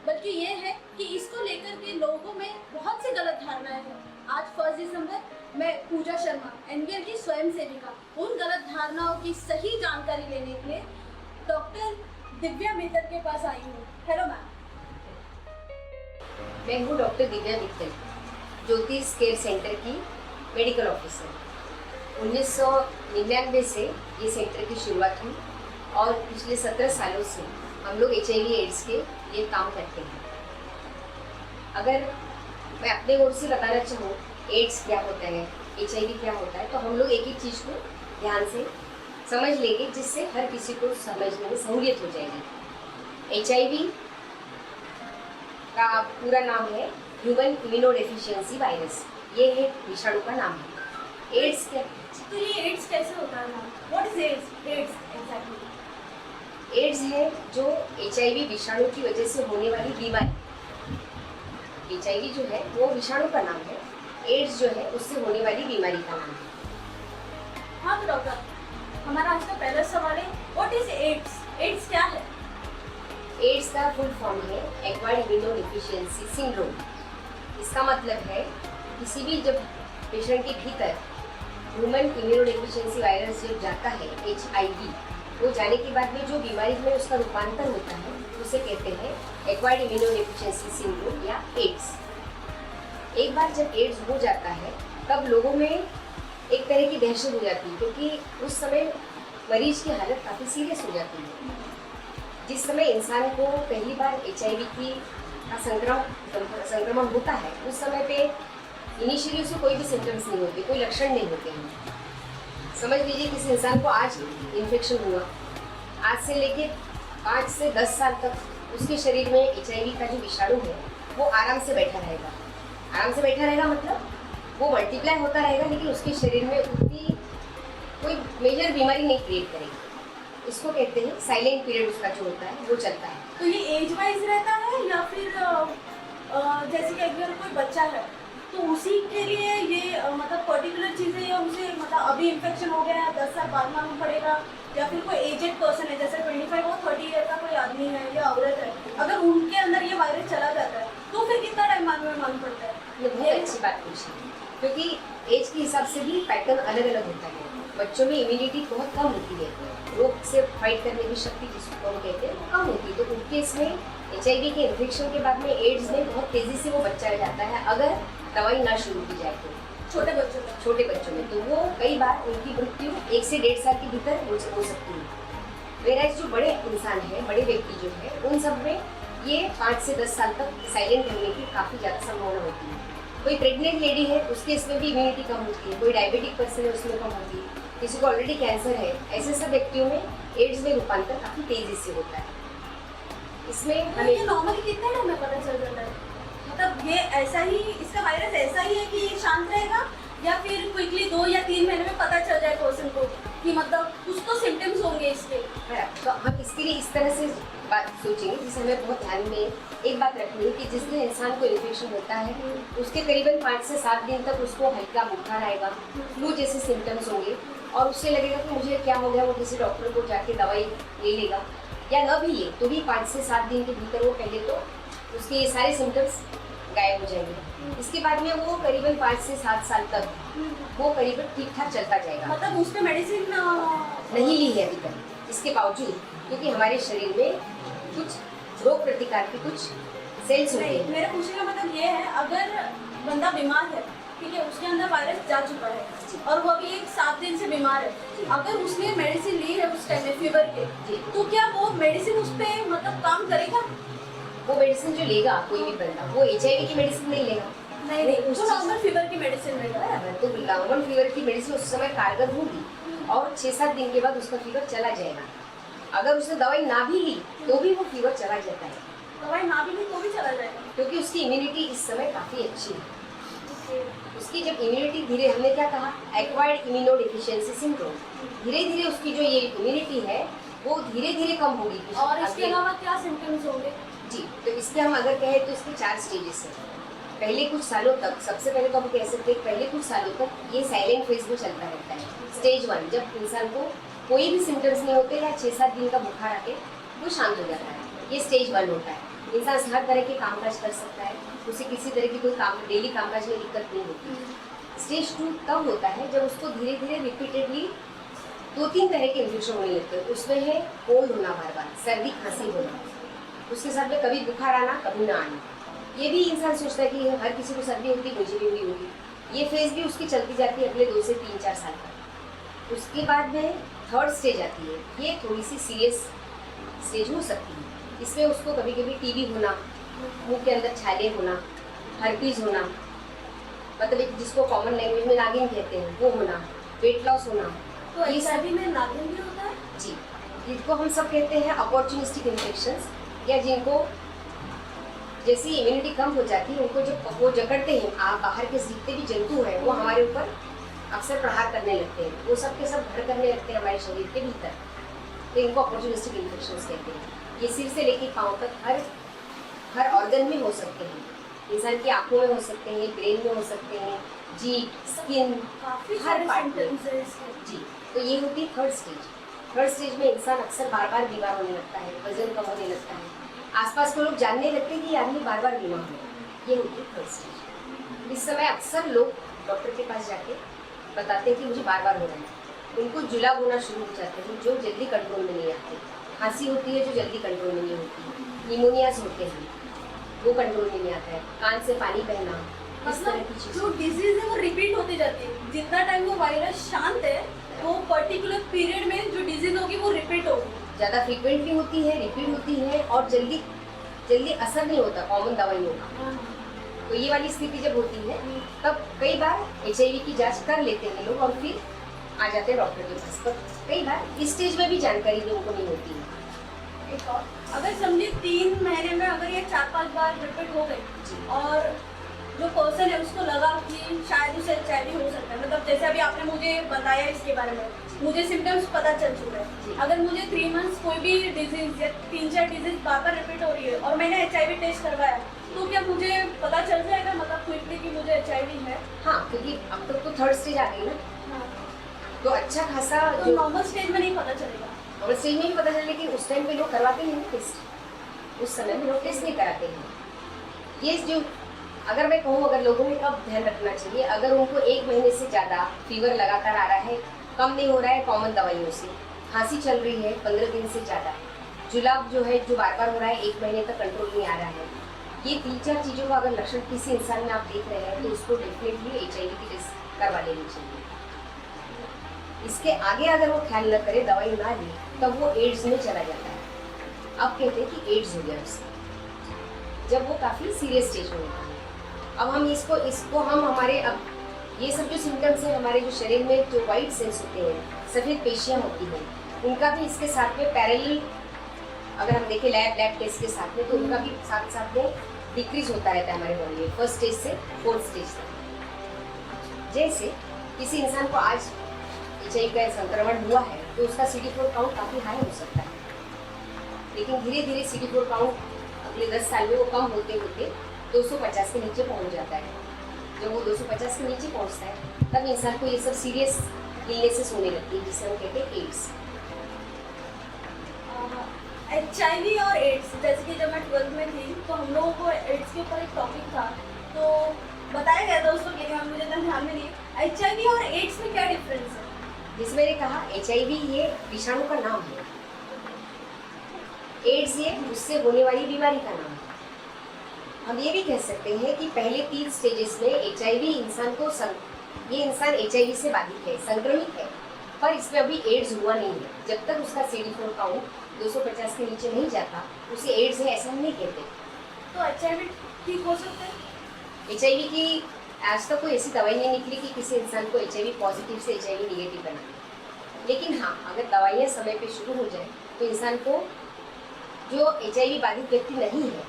बल्कि ये है कि इसको लेकर के लोगों में बहुत सी गलत धारणाएं हैं। आज 1 दिसंबर मैं पूजा शर्मा एनवीएल की स्वयं सेविका उन गलत धारणाओं की सही जानकारी लेने के लिए डॉक्टर दिव्या मित्तल के पास आई हूँ। Hello ma'am. मैं हूँ डॉक्टर दिव्या मित्तल, ज्योतिष केयर सेंटर की मेडिकल ऑफिसर। 1999 से ये सेंटर की शुरुआत हुई और पिछले 17 सालों से हम लोग HIV एड्स के लिए काम करते हैं। अगर मैं अपने ओर से बताना चाहूँ एड्स क्या होता है, HIV क्या होता है, तो हम लोग एक एक चीज़ को ध्यान से समझ लेंगे जिससे हर किसी को समझने में सहूलियत हो जाएगी। HIV का पूरा नाम है ह्यूमन इम्यूनोडेफिशिएंसी वायरस। ये है विषाणु का नाम है। एड्स क्या? तो ये एड्स कैसे होता है ma'am? What is AIDS? AIDS exactly AIDS है जो HIV विषाणु की वजह से होने वाली बीमारी। HIV जो है वो विषाणु का नाम है, एड्स जो है उससे होने वाली बीमारी का नाम है। हाँ तो डॉक्टर, हमारा आज का पहला सवाल है व्हाट इज एड्स? एड्स क्या है? एड्स का फुल फॉर्म है एक्वायर्ड इम्यूनोडेफिशिएंसी सिंड्रोम। इसका मतलब है किसी भी जब पेशेंट के भीतर ह्यूमन इम्यूनोडेफिशिएंसी वायरस जब जाता है HIV, वो जाने के बाद में जो बीमारी में उसका रूपांतर होता है उसे कहते हैं एक्वायर्ड इम्यूनोडेफिशिएंसी सिंड्रोम या एड्स। एक बार जब एड्स हो जाता है तब लोगों में एक तरह की दहशत हो जाती है, क्योंकि उस समय मरीज की हालत काफ़ी सीरियस हो जाती है। जिस समय इंसान को पहली बार HIV का संक्रमण होता है उस समय पे इनिशियली उसमें कोई भी सिम्टम्स नहीं होते, कोई लक्षण नहीं होते हैं। समझ लीजिए किसी इंसान को आज इन्फेक्शन हुआ, आज से लेके 5 से 10 साल तक उसके शरीर में HIV का जो विषाणु है वो आराम से बैठा रहेगा। आराम से बैठा रहेगा मतलब वो मल्टीप्लाई होता रहेगा, लेकिन उसके शरीर में उतनी कोई मेजर बीमारी नहीं क्रिएट करेगी। इसको कहते हैं साइलेंट पीरियड, उसका जो होता है वो चलता है। तो ये एज वाइज रहता है या फिर जैसे कि अगर कोई बच्चा है तो उसी के लिए ये मतलब पर्टिकुलर चीज़ें या उसे मतलब अभी इन्फेक्शन हो गया है 10 साल बाद मालूम पड़ेगा, या फिर कोई एजेड पर्सन है जैसे 25 और 30 ईयर का कोई आदमी है या औरत है, अगर उनके अंदर ये वायरस चला जाता है तो फिर कितना टाइम मालूम पड़ता है? ये बहुत अच्छी बात पूछी, क्योंकि एज के हिसाब से भी पैटर्न अलग अलग होता है। बच्चों में इम्यूनिटी बहुत कम होती है, रोग से फाइट करने की शक्ति जिसको हम कहते हैं वो कम होती है, तो उनके इसमें HIV के इन्फेक्शन के बाद में एड्स में बहुत तेज़ी से वो बच्चा रह जाता है अगर दवाई ना शुरू की जाए तो। छोटे बच्चों में तो वो कई बार उनकी मृत्यु 1 से 1.5 साल के भीतर हो सकती है। वेराइज जो बड़े इंसान हैं, बड़े व्यक्ति जो है, उन सब में ये 5 से 10 साल तक साइलेंट रहने की काफ़ी ज़्यादा संभावना होती है। कोई प्रेग्नेंट लेडी है उसके इसमें भी इम्यूनिटी कम होती है, कोई डायबिटिक पर्सन है उसमें कम होती है, किसी को ऑलरेडी कैंसर है, ऐसे सब व्यक्तियों में एड्स में रूपांतर काफ़ी तेज़ी से होता है। इसमें हमें ये नॉर्मली कितने टाइम में पता चल जाता है? मतलब ये ऐसा ही, इसका वायरस ऐसा ही है कि ये शांत रहेगा या फिर क्विकली 2 या 3 महीने में पता चल जाए पर्सन को कि मतलब कुछ तो सिम्टम्स होंगे इसके? तो हम इसके लिए इस तरह से बात सोचेंगे जिसे हमें बहुत ध्यान में एक बात रखनी है कि जिस दिन इंसान को इन्फेक्शन होता है उसके करीबन 5 से 7 दिन तक उसको हल्का बुखार आएगा, फ्लू जैसे सिम्टम्स होंगे और उससे लगेगा कि मुझे क्या हो गया। वो किसी डॉक्टर को जाके दवाई ले लेगा, या न भी ले तो भी 5 से 7 दिन के भीतर वो पहले तो उसके ये सारे सिम्टम्स गायब हो जाएंगे। इसके बाद में वो करीबन 5 से 7 साल तक वो करीबन ठीक ठाक चलता जाएगा। मतलब उस पर मेडिसिन नहीं ली है अभी तक, इसके बावजूद, क्योंकि हमारे शरीर में कुछ रोग प्रतिकार के कुछ सेल्स होते हैं। मेरे पूछने का मतलब ये है, अगर बंदा बीमार है, ठीक है, उसके अंदर वायरस जा चुका है और वो अभी 7 दिन से बीमार है, अगर उसने मेडिसिन ली है उस टाइम में फीवर के, तो क्या वो मेडिसिन उस पर मतलब काम करेगा? वो मेडिसिन जो लेगा कोई भी बंदा वो HIV की मेडिसिन नहीं लेगा। नहीं, तो नॉर्मल फीवर की मेडिसिन लेगा। तो नॉर्मल फीवर की मेडिसिन उस समय कारगर होगी और 6-7 दिन के बाद उसका फीवर चला जाएगा। अगर उसने दवाई ना भी ली तो भी वो फीवर चला जाता है। दवाई ना भी ली तो भी चला जाएगा, क्योंकि उसकी इम्यूनिटी इस समय काफ़ी अच्छी है। उसकी जब इम्यूनिटी धीरे, हमने क्या कहा, एक्वायर्ड इम्यूनोडेफिशिएंसी सिंड्रोम, धीरे धीरे उसकी जो ये इम्यूनिटी है वो धीरे धीरे कम होगी। और इसके अलावा क्या सिम्टम्स होंगे? जी, तो इसके हम अगर कहें तो इसके 4 स्टेजेस हैं। पहले कुछ सालों तक, सबसे पहले तो हम कह सकते हैं पहले कुछ सालों तक ये साइलेंट फेज में चलता रहता है। स्टेज 1 जब इंसान को कोई भी सिम्टम्स नहीं होते या 6-7 दिन का बुखार आके वो शांत हो जाता है, ये स्टेज 1 होता है। इंसान हर तरह के कामकाज कर सकता है, उसे किसी तरह की कोई काम डेली कामकाज में दिक्कत नहीं होती। स्टेज 2 तब होता है जब उसको धीरे धीरे रिपीटेडली 2-3 तरह के इन्फेक्शन होने लगते हैं। उसमें है कोल्ड होना, बार बार सर्दी खांसी होना, उसके साथ में कभी बुखार आना कभी ना आना। ये भी इंसान सोचता है कि हर किसी को सर्दी होती है, मुझे भी हुई होगी। ये फेज भी उसकी चलती जाती है अगले 2 से 3-4 साल तक। उसके बाद में थर्ड स्टेज आती है, ये थोड़ी सी सीरियस स्टेज हो सकती है। इसमें उसको कभी कभी टीबी होना, मुंह के अंदर छाले होना, हर्पीज होना, मतलब एक जिसको कॉमन लैंग्वेज में नागिन कहते हैं वो होना, वेट लॉस होना। तो HIV में नागिन भी होता है? जी, जिनको हम सब कहते हैं अपॉर्चुनिस्टिक इन्फेक्शंस, या जिनको जैसी इम्यूनिटी कम हो जाती है उनको जब वो जकड़ते हैं, आप बाहर के जितने भी जंतु हैं वो हमारे ऊपर अक्सर प्रहार करने लगते हैं, वो सब के सब घर करने लगते हैं हमारे शरीर के भीतर, तो इनको अपॉर्चुनिस्टिक इन्फेक्शंस कहते हैं। ये सिर से लेकर पाँव तक हर ऑर्गन में हो सकते हैं। इंसान की आंखों में हो सकते हैं, ब्रेन में हो सकते हैं, जीभ, स्किन, काफी हर सारे पार्ट में। symptoms हैं इसके। जी, तो ये होती है थर्ड स्टेज। थर्ड स्टेज में इंसान अक्सर बार बार बीमार होने लगता है, वजन कम होने लगता है, आसपास के लोग जानने लगते हैं कि आदमी बार बार बीमार हो रहा है। ये होती है थर्ड स्टेज। इस समय अक्सर लोग डॉक्टर के पास जाके बताते हैं कि मुझे बार बार हो रहा है। उनको जुलाब होना शुरू हो जाते हैं जो जल्दी कंट्रोल में नहीं आते, खांसी होती है जो जल्दी कंट्रोल में नहीं होती, निमोनियाज होते हैं वो कंट्रोल में नहीं आता है, कान से पानी बहना, इस तरह की मतलब चीज़ें। जो डिजीज है वो रिपीट होती जाती है। जितना टाइम वो वायरस शांत है वो पर्टिकुलर पीरियड में जो डिजीज होगी वो रिपीट होगी। ज़्यादा फ्रीक्वेंटली होती है, रिपीट होती है और जल्दी जल्दी असर नहीं होता कॉमन दवाइयों का। तो ये वाली स्थिति जब होती है तब कई बार HIV की जांच कर लेते हैं लोग और फिर आ जाते हैं डॉक्टर के पास। पर कई बार इस स्टेज में भी जानकारी लोगों को नहीं होती है। एक और, अगर समझिए 3 महीने में अगर ये 4-5 बार रिपीट हो गई और जो पर्सन है उसको लगा कि शायद उसे HIV हो सकता है, मतलब जैसे अभी आपने मुझे बताया इसके बारे में, मुझे सिम्टम्स पता चल चुका है। अगर मुझे 3 मंथ्स कोई भी डिजीज या 3-4 डिजीज बार बार रिपीट हो रही है और मैंने HIV टेस्ट करवाया, तो क्या मुझे पता चल जाएगा मतलब क्विकली कि मुझे HIV है? हाँ, क्योंकि अब तक तो थर्ड स्टेज आ गई ना, तो अच्छा खासा तो जो नॉर्मल स्टेज में नहीं पता चलेगा? नॉर्मल स्टेज में भी पता चले, लेकिन उस टाइम पे लोग करवाते नहीं ना टेस्ट, उस समय में लोग टेस्ट नहीं कराते हैं। ये जो अगर मैं कहूँ अगर लोगों में कब ध्यान रखना चाहिए, अगर उनको 1 महीने से ज़्यादा फीवर लगातार आ रहा है, कम नहीं हो रहा है कॉमन दवाइयों से, खांसी चल रही है 15 दिन से ज़्यादा, जुलाब जो है जो बार बार हो रहा है 1 महीने तक कंट्रोल नहीं आ रहा है, ये 3-4 चीज़ों का अगर लक्षण किसी इंसान में आप देख रहे हैं तो उसको डेफिनेटली HIV की टेस्ट करवा लेनी चाहिए। इसके आगे अगर वो ख्याल न करे, दवाई ना ले, तब वो एड्स में चला जाता है। अब कहते हैं कि एड्स हो गया उसे, जब वो काफ़ी सीरियस स्टेज में होता है। अब हम इसको हम हमारे अब ये सब जो सिम्टम्स हैं हमारे जो शरीर में जो वाइट सेल्स होते हैं, सफ़ेद पेशियाँ होती हैं, उनका भी इसके साथ में पैरेलल अगर हम देखें लैब टेस्ट के साथ में, तो उनका भी साथ साथ में डिक्रीज होता रहता है हमारे बॉडी में, फर्स्ट स्टेज से फोर्थ स्टेज तक। जैसे किसी इंसान को आज HIV का संक्रमण हुआ है तो उसका CD4 काउंट काफ़ी हाई हो सकता है, लेकिन धीरे धीरे CD4 काउंट अगले 10 साल में वो कम होते होते 250 के नीचे पहुंच जाता है। जब वो 250 के नीचे पहुंचता है तब इंसान को ये सब सीरियस इलनेसेस होने लगती है, जिसे हम कहते हैं एड्स। HIV और एड्स, जैसे कि जब मैं 12th में थी तो हम लोगों को एड्स के ऊपर एक टॉपिक था, तो बताया गया था उस वक्त, लेकिन मुझे इतना ध्यान में नहीं। HIV और एड्स में क्या डिफरेंस है? जिसमें मैंने कहा HIV ये विषाणु का नाम है, एड्स ये उससे होने वाली बीमारी का नाम है। हम ये भी कह सकते हैं कि पहले 3 स्टेजेस में HIV इंसान को ये इंसान HIV से बाधित है, संक्रमित है, पर इसमें अभी एड्स हुआ नहीं है। जब तक उसका CD4 काउंट 250 के नीचे नहीं जाता उसे एड्स है ऐसा हम नहीं कहते। तो HIV ठीक हो सकता है? HIV की आज तक कोई ऐसी दवाई नहीं निकली कि किसी इंसान को HIV पॉजिटिव से HIV निगेटिव बना दे। लेकिन हाँ, अगर दवाइयाँ समय पे शुरू हो जाए तो इंसान को जो HIV बाधित व्यक्ति नहीं है,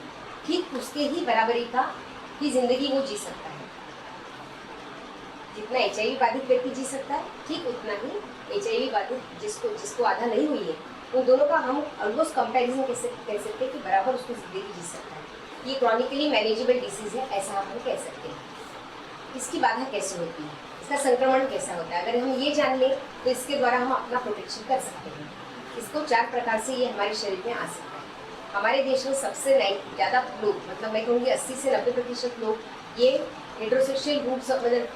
ठीक उसके ही बराबरी की ज़िंदगी वो जी सकता है। जितना HIV बाधित व्यक्ति जी सकता है, ठीक उतना ही HIV बाधित जिसको आधा नहीं हुई है, उन दोनों का हम ऑलमोस्ट कंपैरिजन कह सकते हैं कि बराबर उसको ज़िंदगी जी सकता है। ये क्रॉनिकली मैनेजेबल डिसीज़ है, ऐसा हम कह सकते हैं। इसकी बाधा कैसे होती है, इसका संक्रमण कैसा होता है, अगर हम ये जान लें तो इसके द्वारा हम अपना प्रोटेक्शन कर सकते हैं। इसको 4 प्रकार से ये हमारे शरीर में आ सकता है। हमारे देश में सबसे ज़्यादा लोग, मतलब मैं कहूँगी 80 से 90% लोग ये हेट्रोसेक्सुअल रूट्स, मतलब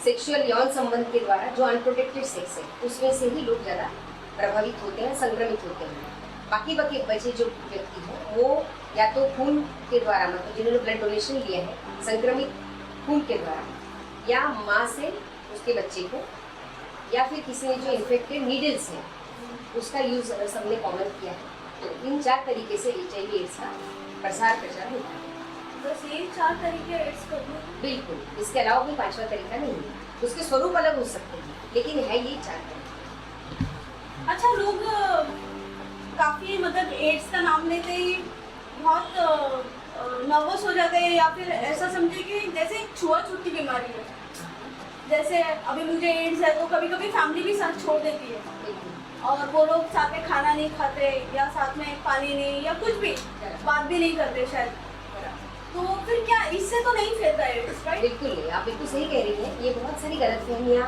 सेक्सुअल यौन संबंध के द्वारा जो अनप्रोटेक्टेड सेक्स है उसमें से ही लोग ज़्यादा प्रभावित होते हैं, संक्रमित होते हैं। बाकी बचे जो व्यक्ति हैं वो या तो खून के द्वारा, मतलब जिन्होंने ब्लड डोनेशन लिया है संक्रमित खून के द्वारा, या माँ से उसके बच्चे को, या फिर किसी ने जो इन्फेक्टेड नीडल्स है उसका यूज़ सबने कॉमन किया है। तो इन 4 तरीके से HIV एड्स का प्रसार प्रचार होता है। बस ये 4 तरीके एड्स करने हैं? बिल्कुल, इसके अलावा कोई 5वां तरीका नहीं है। उसके स्वरूप अलग हो सकते हैं लेकिन है ये 4 तरीके। अच्छा, लोग काफ़ी मतलब एड्स का नाम लेते ही बहुत नर्वस हो जाते हैं, या फिर ऐसा समझे कि जैसे एक छुआछूत की बीमारी है। जैसे अभी मुझे एड्स है तो कभी कभी फैमिली भी साथ छोड़ देती है और वो लोग साथ में खाना नहीं खाते या साथ में पानी नहीं या कुछ भी बात भी नहीं करते शायद। तो फिर क्या इससे तो नहीं फैलता एड्स, राइट? बिल्कुल नहीं, आप बिल्कुल सही कह रही हैं। ये बहुत सारी गलतफहमियाँ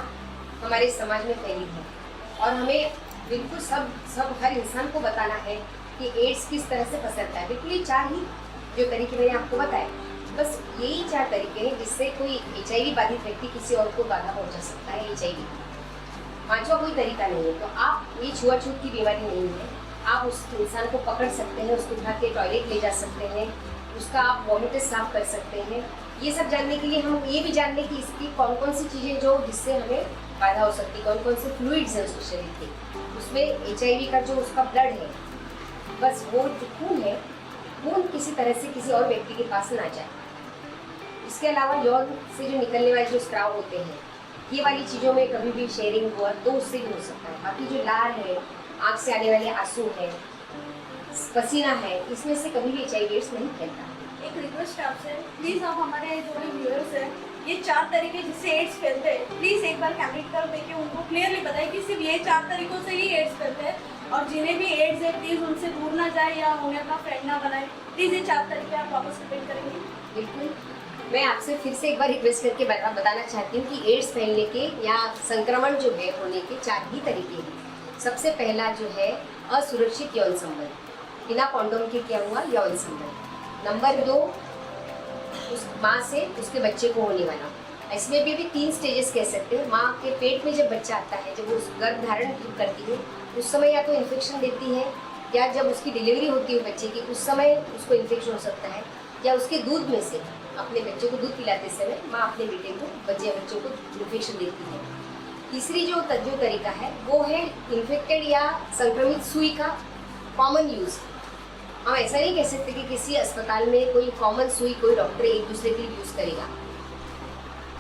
हमारे समाज में फैली हैं और हमें बिल्कुल सब हर इंसान को बताना है कि एड्स किस तरह से पसरता है। बिल्कुल ये 4 ही जो तरीके मैंने आपको बताए, बस यही 4 तरीके हैं जिससे कोई HIV बाधित व्यक्ति किसी और को बाधा पहुंचा सकता है। HIV 5वां कोई तरीका नहीं है। तो आप ये छुआछूत की बीमारी नहीं है। आप उस इंसान को पकड़ सकते हैं, उसको उठा के टॉयलेट ले जा सकते हैं, उसका आप वॉमिटर साफ कर सकते हैं। ये सब जानने के लिए हम ये भी जान लें कि इसकी कौन कौन सी चीज़ें जो जिससे हमें बाधा हो सकती है, कौन कौन से फ्लूइड्स हैं उसके शरीर के। उसमें HIV का जो उसका ब्लड है, बस वो जो खून है, खून किसी तरह से किसी और व्यक्ति के पास ना जाए। इसके अलावा यौन से जो निकलने वाले जो स्त्राव होते हैं, ये वाली चीज़ों में कभी भी शेयरिंग हुआ तो उससे भी हो सकता है। बाकी जो लार है, आँख से आने वाले आंसू है, पसीना है, इसमें से कभी भी HIV एड्स नहीं फैलता। एक रिक्वेस्ट है आपसे, प्लीज़ आप हमारे जो भी व्यूअर्स हैं, ये 4 तरीके जिससे एड्स फैलते हैं, प्लीज़ एक बार कैमरे की तरफ देखिए, उनको क्लियरली बताएं कि सिर्फ ये 4 तरीकों से ही एड्स फैलते हैं और जिन्हें भी एड्स है प्लीज़ उनसे दूर ना जाए या उन्हें अपना फ्रेंड ना बनाए। प्लीज़ ये 4 तरीके आप वापस रिपीट करेंगे? बिल्कुल, मैं आपसे फिर से एक बार रिक्वेस्ट करके बताना चाहती हूँ कि एड्स फैलने के या संक्रमण जो है होने के 4 ही तरीके हैं। सबसे पहला जो है असुरक्षित यौन संबंध, बिना कॉन्डोम के किया हुआ यौन संबंध। नंबर 2, उस माँ से उसके बच्चे को होने वाला, इसमें भी 3 स्टेजेस कह सकते हैं। माँ के पेट में जब बच्चा आता है, जब वो गर्भ धारण करती है उस समय या तो इन्फेक्शन देती है, या जब उसकी डिलीवरी होती है बच्चे की उस समय उसको इन्फेक्शन हो सकता है, या उसके दूध में से अपने बच्चे को दूध पिलाते समय माँ अपने बेटे को बच्चों को इन्फेक्शन देती है। तीसरी जो तरीका है वो है इन्फेक्टेड या संक्रमित सुई का कॉमन यूज़। हम ऐसा नहीं कह सकते कि किसी अस्पताल में कोई कॉमन सुई कोई डॉक्टर एक दूसरे के लिए यूज़ करेगा।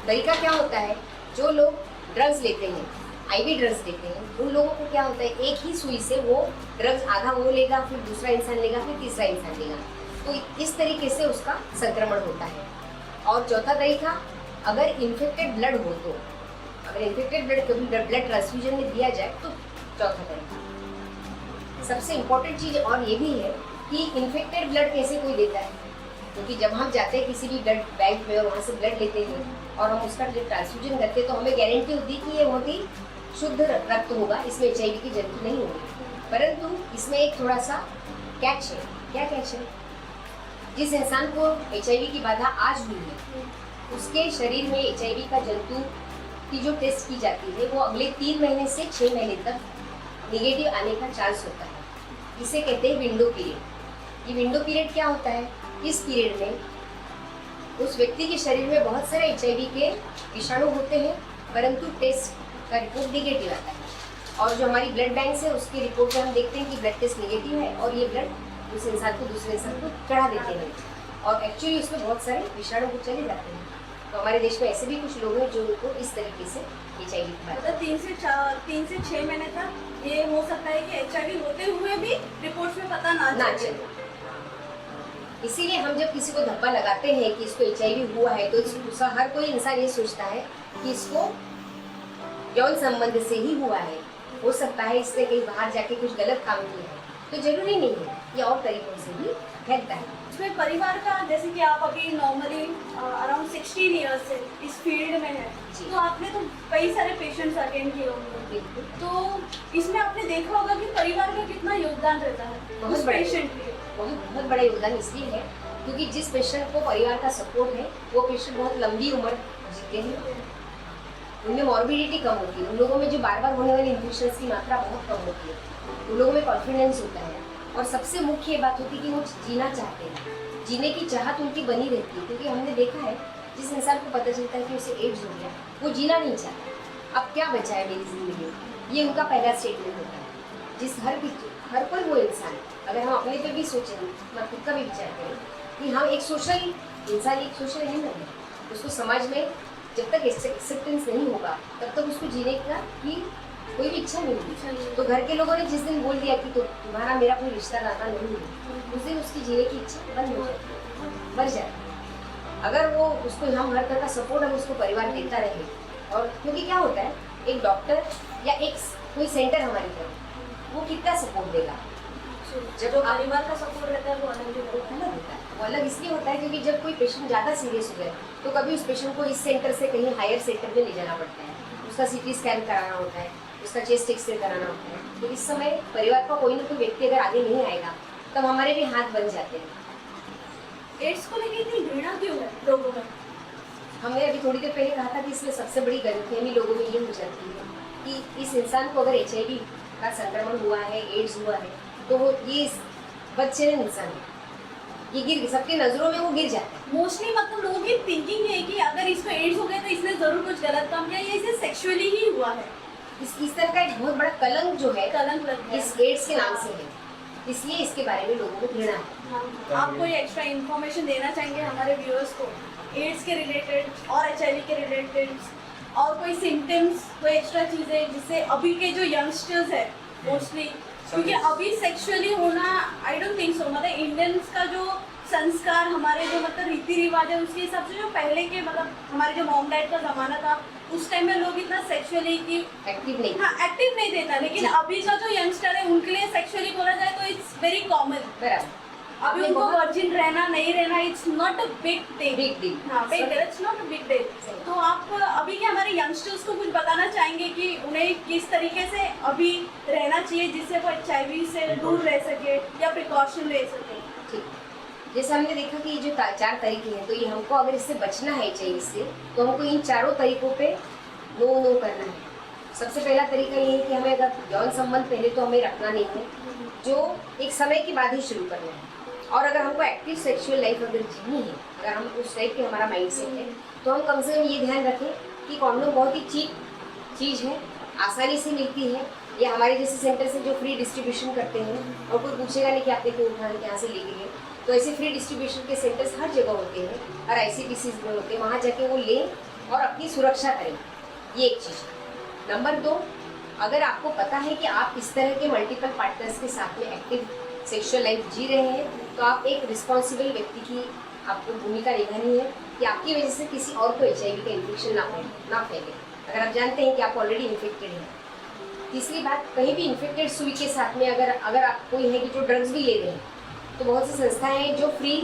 तरीका क्या होता है, जो लोग ड्रग्स लेते हैं, IV ड्रग्स लेते हैं, उन लोगों को क्या होता है, एक ही सुई से वो ड्रग्स आधा वो लेगा, फिर दूसरा इंसान लेगा, फिर तीसरा इंसान लेगा, तो इस तरीके से उसका संक्रमण होता है। और चौथा तरीका, अगर इन्फेक्टेड ब्लड हो तो, अगर इन्फेक्टेड ब्लड कभी ब्लड ट्रांसफ्यूजन में दिया जाए तो चौथा तरीका। सबसे इम्पोर्टेंट चीज़ और ये भी है कि इन्फेक्टेड ब्लड कैसे कोई देता है, क्योंकि जब हम जाते हैं किसी भी ब्लड बैंक में और वहाँ से ब्लड लेते हैं और हम उसका जब ट्रांसफ्यूजन करते हैं तो हमें गारंटी होती है कि ये बहुत ही शुद्ध रक्त होगा, इसमें HIV की जरूरत नहीं होगी। परंतु इसमें एक थोड़ा सा कैच है। क्या कैच है? जिस इंसान को HIV की बाधा आज हुई है उसके शरीर में HIV का जंतु की जो टेस्ट की जाती है वो अगले 3 महीने से 6 महीने तक निगेटिव आने का चांस होता है। इसे कहते हैं विंडो पीरियड। ये विंडो पीरियड क्या होता है, इस पीरियड में उस व्यक्ति के शरीर में बहुत सारे HIV के विषाणु होते हैं परंतु टेस्ट का रिपोर्ट निगेटिव आता है, और जो हमारी ब्लड बैंक है उसकी रिपोर्ट में हम देखते हैं कि ब्लड टेस्ट निगेटिव है और ये ब्लड उस इंसान को दूसरे इंसान को चढ़ा देते हैं और एक्चुअली उसमें बहुत सारे विषाणु को चले जाते हैं। तो हमारे देश में ऐसे भी कुछ लोग हैं जो उनको इस तरीके से HIV की बात, मतलब 3 से 6 महीने तक ये हो सकता है कि HIV होते हुए भी रिपोर्ट्स में पता ना चले। इसीलिए हम जब किसी को धब्बा लगाते हैं कि इसको HIV हुआ है तो हर कोई इंसान ये सोचता है कि इसको यौन संबंध से ही हुआ है, हो सकता है इसने कहीं बाहर जाके कुछ गलत काम किया है, तो जरूरी नहीं है, ये और तरीकों से भी फैलता है। इसमें परिवार का, जैसे कि आप अभी नॉर्मली अराउंड 16 ईयर्स से इस फील्ड में है, तो आपने तो कई सारे पेशेंट्स अटेंड किए होंगे, तो इसमें आपने देखा होगा कि परिवार का कितना योगदान रहता है उस पेशेंट के लिए। बहुत बड़ा योगदान इसलिए है क्योंकि जिस पेशेंट को परिवार का सपोर्ट है वो पेशेंट बहुत लंबी उम्र जीते हैं, उनमें मॉर्बिडिटी कम होती है, उन लोगों में जो बार बार होने वाली इन्फेक्शंस की मात्रा बहुत कम होती है, उन लोगों में कॉन्फिडेंस होता है और सबसे मुख्य बात होती है कि वो जीना चाहते हैं, जीने की चाहत उनकी बनी रहती है। क्योंकि हमने देखा है जिस इंसान को पता चलता है कि उसे एड्स हो गया वो जीना नहीं चाहता, अब क्या बचा है मेरी जिंदगी में, ये उनका पहला स्टेटमेंट होता है। जिस हर कोई वो इंसान, अगर हम अपने पे भी सोचें, मैं खुद का भी विचार करें कि हम एक सोशल इंसान, एक सोशल एनिमल है, उसको समाज में जब तक एक्सेप्टेंस नहीं होगा तब तक उसको जीने का की कोई भी इच्छा नहीं होगी। तो घर के लोगों ने जिस दिन बोल दिया कि तो तुम्हारा मेरा कोई रिश्ता नाता नहीं है, उस दिन उसकी जीने की इच्छा बंद हो जाती है, मर जाती है। अगर वो उसको हम हर तरह का सपोर्ट हम उसको परिवार देता रहे, और क्योंकि क्या होता है एक डॉक्टर या एक कोई सेंटर हमारी तरफ वो कितना सपोर्ट देगा, जब परिवार का सपोर्ट रहता है वो अलग होता है। वो अलग इसलिए होता है क्योंकि जब कोई पेशेंट ज़्यादा सीरियस हो गया तो कभी उस पेशेंट को इस सेंटर से कहीं हायर सेंटर में ले जाना पड़ता है, उसका सीटी स्कैन कराना होता है, उसका चेस्ट एक्सरे कराना होता है। तो इस समय परिवार का कोई ना कोई व्यक्ति अगर आगे नहीं आएगा तब हमारे भी हाथ बन जाते हैं। एड्स को लेकर इतनी घृणा क्यों है लोगों में? हमने अभी थोड़ी देर पहले कहा था कि इसमें सबसे बड़ी गलतफहमी लोगों में ये हो जाती है कि इस इंसान को अगर HIV का संक्रमण हुआ है, एड्स हुआ है, तो वो ये बच्चे इंसान है, ये गिर सबके नजरों में वो गिर जाता है। मोस्टली मतलब लोगों की थिंकिंग है कि अगर इसको एड्स हो गया तो इसने जरूर कुछ गलत काम किया, ये इसे सेक्सुअली ही हुआ है। इस तरह का एक बहुत बड़ा कलंक जो है कलंक लग गया इस एड्स के नाम से है, इसलिए इसके बारे में लोगों को घृणा है। आप कोई एक्स्ट्रा इन्फॉर्मेशन देना चाहेंगे हमारे व्यूअर्स को एड्स के रिलेटेड और HIV के रिलेटेड, और कोई सिम्टम्स, कोई एक्स्ट्रा चीज़ें जिससे अभी के जो यंगस्टर्स है मोस्टली, क्योंकि अभी सेक्सुअली होना आई डोंट थिंक सो, मतलब इंडियंस का जो संस्कार, हमारे जो मतलब रीति रिवाज है उसके हिसाब से जो पहले के मतलब हमारे जो मॉम डैड का ज़माना था उस टाइम में लोग इतना सेक्सुअली की एक्टिव नहीं, हाँ एक्टिव नहीं देता, लेकिन अभी का जो यंगस्टर है उनके लिए सेक्सुअली बोला जाए तो इट्स वेरी कॉमन। बराबर, अभी उनको वर्जिन रहना नहीं रहना it's not a big thing, big deal, हाँ big deal, it's not a big deal. तो आप अभी के हमारे यंगस्टर्स को कुछ बताना चाहेंगे कि उन्हें किस तरीके से अभी रहना चाहिए जिससे वो HIV से दूर रह सके या प्रिकॉशन ले सके? ठीक, जैसे हमने देखा कि ये जो 4 तरीके हैं, तो ये हमको अगर इससे बचना है HIV से तो हमको इन चारों तरीकों पे नो करना है। सबसे पहला तरीका ये है कि हमें अगर यौन संबंध पहले तो हमें रखना नहीं है, जो एक समय के बाद ही शुरू करना है। और अगर हमको एक्टिव सेक्सुअल लाइफ अगर जीनी है, अगर हम उस टाइप के हमारा माइंडसेट है, तो हम कम से कम ये ध्यान रखें कि कॉन्डोम बहुत ही चीप चीज़ है, आसानी से मिलती है, या हमारे जैसे सेंटर से जो फ्री डिस्ट्रीब्यूशन करते हैं और कोई पूछेगा नहीं कि आपने क्यों उठाया, यहाँ से लेके गए। तो ऐसे फ्री डिस्ट्रीब्यूशन के सेंटर्स हर जगह होते हैं, हर ICPCs में होते हैं, वहाँ जाके वो लें और अपनी सुरक्षा करें, ये एक चीज़ है। नंबर 2, अगर आपको पता है कि आप इस तरह के मल्टीपल पार्टनर्स के साथ में एक्टिव सेक्सुअल लाइफ जी रहे हैं, तो आप एक रिस्पॉन्सिबल व्यक्ति की आपको भूमिका निभानी है कि आपकी वजह से किसी और को HIV का इन्फेक्शन ना फैले, अगर आप जानते हैं कि आप ऑलरेडी इन्फेक्टेड हैं। तीसरी बात, कहीं भी इन्फेक्टेड सुई के साथ में अगर आप कोई है कि जो ड्रग्स भी ले रहे हैं, तो बहुत सी संस्थाएं हैं जो फ्री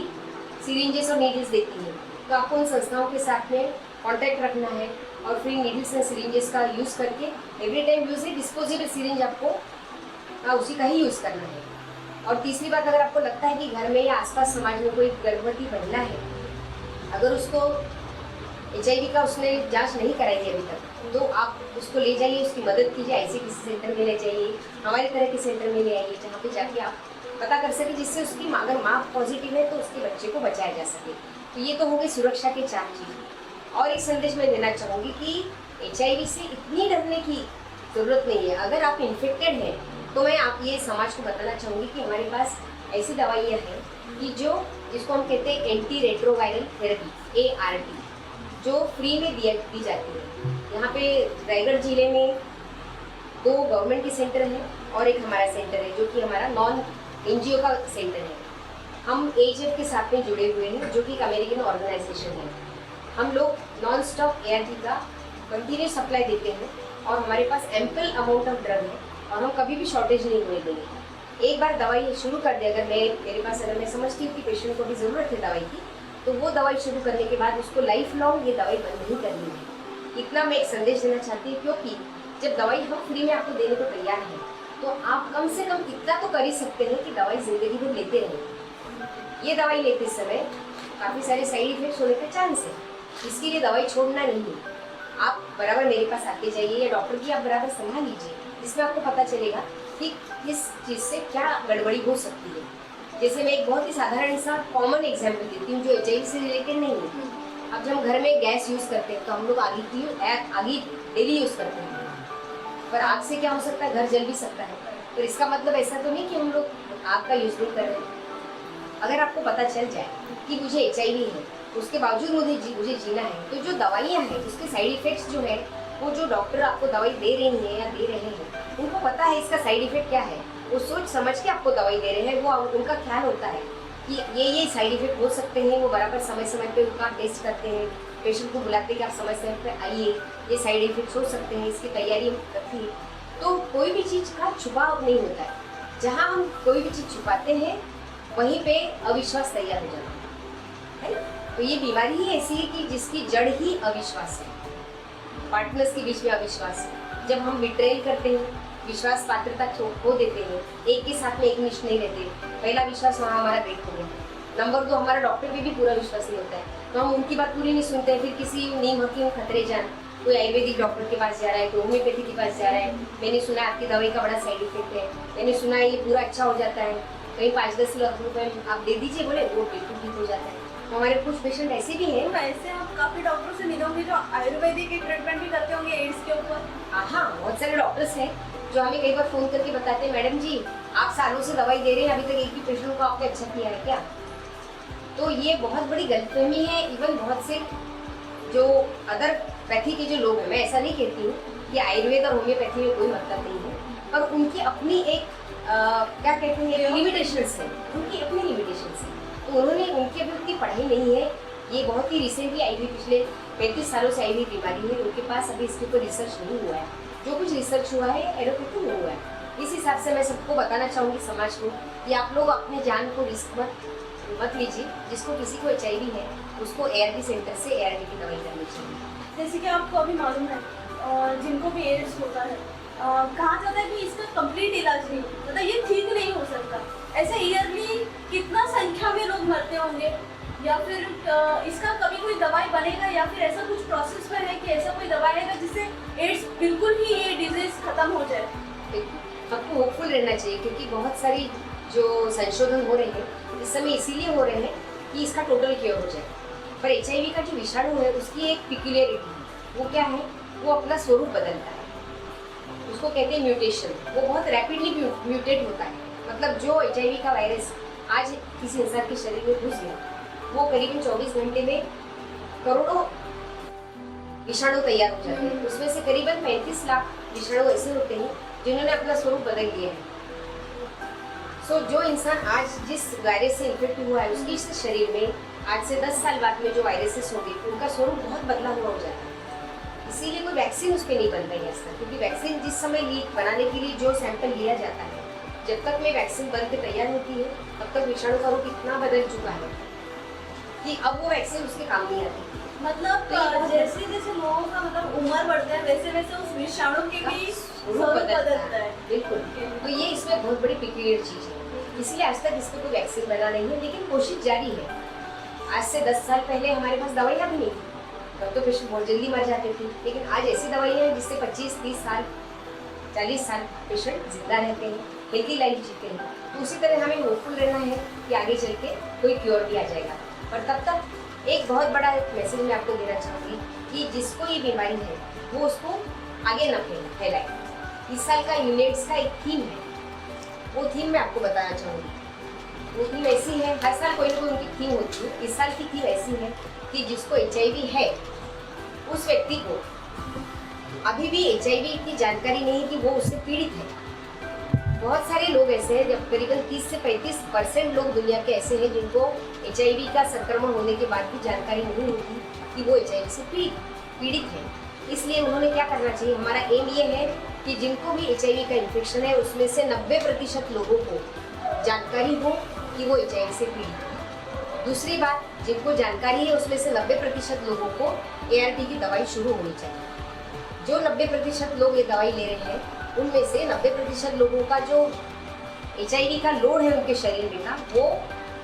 सिरिंजेस और नीडल्स देती हैं, तो आपको उन संस्थाओं के साथ में कॉन्टैक्ट रखना है और फ्री नीडल्स एंड सिरिंजेस का यूज़ करके एवरी टाइम यूज है डिस्पोजेबल सिरिंज आपको उसी का ही यूज़ करना है। और तीसरी बात, अगर आपको लगता है कि घर में या आसपास समाज में कोई गर्भवती महिला है, अगर उसको HIV का उसने जांच नहीं कराई है अभी तक, तो आप उसको ले जाइए, उसकी मदद कीजिए, ऐसे किसी सेंटर में ले जाइए, हमारी तरह के सेंटर में ले आइए जहाँ पे जाके आप पता कर सके, जिससे उसकी अगर माँ पॉजिटिव है तो उसके बच्चे को बचाया जा सके। तो ये तो हो गई सुरक्षा के 4 चीज़। और एक संदेश मैं देना चाहूँगी कि HIV से इतनी डरने की ज़रूरत नहीं है। अगर आप इन्फेक्टेड हैं तो मैं आप ये समाज को बताना चाहूँगी कि हमारे पास ऐसी दवाइयाँ हैं कि जिसको हम कहते हैं एंटी रेट्रोवायरल थेरेपी ART, जो फ्री में दी जाती है। यहाँ पे रायगढ़ जिले में 2 गवर्नमेंट के सेंटर हैं और एक हमारा सेंटर है जो कि हमारा नॉन NGO का सेंटर है। हम AHF के साथ में जुड़े हुए हैं, जो कि एक अमेरिकन ऑर्गेनाइजेशन है। हम लोग नॉन स्टॉप ART का कंटिन्यूस सप्लाई देते हैं और हमारे पास एम्पल अमाउंट ऑफ ड्रग है और हम कभी भी शॉर्टेज नहीं होने देंगे। एक बार दवाई शुरू कर दे, अगर मेरे पास अगर मैं समझती हूँ कि पेशेंट को भी ज़रूरत है दवाई की, तो वो दवाई शुरू करने के बाद उसको लाइफ लॉन्ग ये दवाई बंद नहीं करनी है। इतना मैं एक संदेश देना चाहती हूँ, क्योंकि जब दवाई हम फ्री में आपको देने को तैयार हैं, तो आप कम से कम इतना तो कर ही सकते हैं कि दवाई ज़िंदगी भर लेते रहें। ये दवाई लेते समय काफ़ी सारे साइड इफेक्ट्स होने का चांस है, इसके लिए दवाई छोड़ना नहीं है। आप बराबर मेरे पास आते जाइए या डॉक्टर की आप बराबर सलाह लीजिए, जिसमें आपको पता चलेगा कि किस चीज़ से क्या गड़बड़ी हो सकती है। जैसे मैं एक बहुत ही साधारण सा कॉमन एग्जाम्पल देती हूँ जो HIV से रिलेटेड नहीं है। अब जब हम घर में गैस यूज़ करते हैं तो हम लोग आग डेली यूज़ करते हैं, पर आग से क्या हो सकता है, घर जल भी सकता है। तो इसका मतलब ऐसा तो नहीं कि हम लोग आग का यूज़ नहीं कर रहे हैं। अगर आपको पता चल जाए कि मुझे HIV है, उसके बावजूद मुझे जीना है, तो जो दवाइयाँ हैं उसके साइड इफ़ेक्ट्स जो है, वो जो डॉक्टर आपको दवाई दे रही हैं या दे रहे हैं, उनको पता है इसका साइड इफ़ेक्ट क्या है, वो सोच समझ के आपको दवाई दे रहे हैं। वो उनका ख्याल होता है कि ये साइड इफ़ेक्ट हो सकते हैं। वो बराबर समय समय पे उनका टेस्ट करते हैं, पेशेंट को बुलाते हैं कि आप समय समय पे आइए, ये साइड इफ़ेक्ट्स हो सकते हैं, इसकी तैयारी रखिए। तो कोई भी चीज़ का छुपाव नहीं होता है। जहाँ हम कोई भी चीज़ छुपाते हैं वहीं पे अविश्वास तैयार हो जाता है। तो ये बीमारी ही ऐसी है कि जिसकी जड़ ही अविश्वास है। पार्टनर्स के बीच में अविश्वास, जब हम बिट्रेल करते हैं, विश्वास पात्रता खो देते हैं, एक के साथ में एक निष्ठ नहीं रहते, पहला विश्वास वहाँ हमारा ब्रेक हो गया। नंबर 2, हमारा डॉक्टर पे भी पूरा विश्वास नहीं होता है, तो हम उनकी बात पूरी नहीं सुनते हैं। फिर किसी नीम हकीम खतरे जान, कोई आयुर्वेदिक डॉक्टर के पास जा रहा है, कोई होम्योपैथी के पास जा रहा है, मैंने सुना आपकी दवाई का बड़ा साइड इफेक्ट है, मैंने सुना है ये पूरा अच्छा हो जाता है, कहीं 5-10 लाख रुपए आप दे दीजिए, बोले वो बिल्कुल ठीक हो जाता है। हमारे कुछ पेशेंट ऐसे भी हैं। ऐसे आप काफी डॉक्टर से मिले होंगे जो आयुर्वेदिक ट्रीटमेंट भी करते होंगे एड्स के ऊपर। हाँ, बहुत सारे डॉक्टर्स हैं जो हमें कई बार फोन करके बताते हैं, मैडम जी आप सालों से दवाई दे रहे हैं, अभी तक एक भी पेशेंट को आपने अच्छा किया है क्या? तो ये बहुत बड़ी गलतफहमी है। इवन बहुत से जो अदर पैथी के जो लोग हैं, मैं ऐसा नहीं कहती हूँ कि आयुर्वेद और होम्योपैथी में कोई मतलब नहीं है, पर उनकी अपनी एक क्या कहते हैं लिमिटेशंस है, उनकी अपनी लिमिटेशंस है। तो उनकी अभी उतनी पढ़ाई नहीं है। ये बहुत ही रिसेंटली आई हुई, पिछले 35 सालों से आई हुई बीमारी है। उनके पास अभी इसके ऊपर रिसर्च नहीं हुआ है। जो कुछ रिसर्च हुआ है एलोपैथी में हुआ है। इस हिसाब से मैं सबको बताना चाहूँगी समाज को कि आप लोग अपने जान को रिस्क मत लीजिए। जिसको किसी को HIV है उसको ART सेंटर से ART की दवाई करनी चाहिए। जैसे कि आपको अभी मालूम है जिनको भी एड्स होता है कहा जाता है कि इसका कंप्लीट इलाज नहीं, मतलब ये ठीक नहीं हो सकता। ऐसे ईयरली कितना संख्या में लोग मरते होंगे, या फिर इसका कभी कोई दवाई बनेगा, या फिर ऐसा कुछ प्रोसेस में है कि ऐसा कोई दवाई आएगा जिससे एड्स बिल्कुल ही ये डिजीज खत्म हो जाए? आपको होपफुल रहना चाहिए, क्योंकि बहुत सारी जो संशोधन हो रहे हैं इस समय इसीलिए हो रहे हैं कि इसका टोटल क्योर हो जाए। पर HIV का जो विषाणु है उसकी एक पिक्यूलियरिटी है। वो क्या है, वो अपना स्वरूप बदलता है, उसको कहते हैं म्यूटेशन। वो बहुत रैपिडली म्यूटेट होता है। मतलब जो HIV का वायरस आज किसी इंसान के शरीर में घुस गया, वो करीबन 24 घंटे में करोड़ों विषाणु तैयार हो जाते हैं। उसमें से करीबन 35 लाख विषाणु ऐसे होते हैं जिन्होंने अपना स्वरूप बदल लिया है। सो जो इंसान आज जिस वायरस से इन्फेक्ट हुआ है उसके शरीर में आज से 10 साल बाद में जो वायरसेस होंगे उनका स्वरूप बहुत बदला हुआ हो जाता है। इसीलिए कोई वैक्सीन उस पर नहीं बन रही है आज तक, क्योंकि वैक्सीन जिस समय बनाने के लिए जो सैंपल लिया जाता है, जब तक में वैक्सीन बन के तैयार होती है तब तक विषाणु का रूप इतना बदल चुका है कि अब वो वैक्सीन उसके काम नहीं आती। मतलब जैसे जैसे लोगों का मतलब उम्र बढ़ता है वैसे वैसे उस विषाणु के भी स्वरूप बदलता है। बिल्कुल। तो ये इसमें बहुत बड़ी पिक्यूलियर चीज़ है, इसलिए आज तक इस पर कोई वैक्सीन बना नहीं है, लेकिन कोशिश जारी है। आज से 10 साल पहले हमारे पास दवाइयाँ भी नहीं थी, तब तो पेशेंट बहुत जल्दी मर जाते थे। लेकिन आज ऐसी दवाइयाँ हैं जिससे 25-30 साल 40 साल पेशेंट जिंदा रहते हैं, हेल्दी लाइफ जीते हैं। तो उसी तरह हमें होपफुल रहना है कि आगे चल के कोई क्योर भी आ जाएगा। और तब तक एक बहुत बड़ा मैसेज मैं आपको देना चाहूँगी कि जिसको ये बीमारी है वो उसको आगे न फैलाए। इस साल का यूनिट्स का एक थीम है, वो थीम मैं आपको बताना चाहूँगी। वो थीम ऐसी है, हर साल कोई ना कोई उनकी थीम होती है। इस साल की थीम ऐसी है कि जिसको HIV है उस व्यक्ति को अभी भी HIV की जानकारी नहीं कि वो उससे पीड़ित है। बहुत सारे लोग ऐसे हैं, जब करीबन 30 से 35% लोग दुनिया के ऐसे हैं जिनको HIV का संक्रमण होने के बाद भी जानकारी नहीं होती कि वो HIV से पीड़ित है। इसलिए उन्होंने क्या करना चाहिए, हमारा एम ये है कि जिनको भी HIV का इन्फेक्शन है उसमें से 90% लोगों को जानकारी हो कि वो HIV से पीड़ित है। दूसरी बात, जिनको जानकारी है उसमें से 90% लोगों को ART की दवाई शुरू होनी चाहिए। जो 90% लोग ये दवाई ले रहे हैं उनमें से 90% लोगों का जो HIV का लोड है उनके शरीर में का वो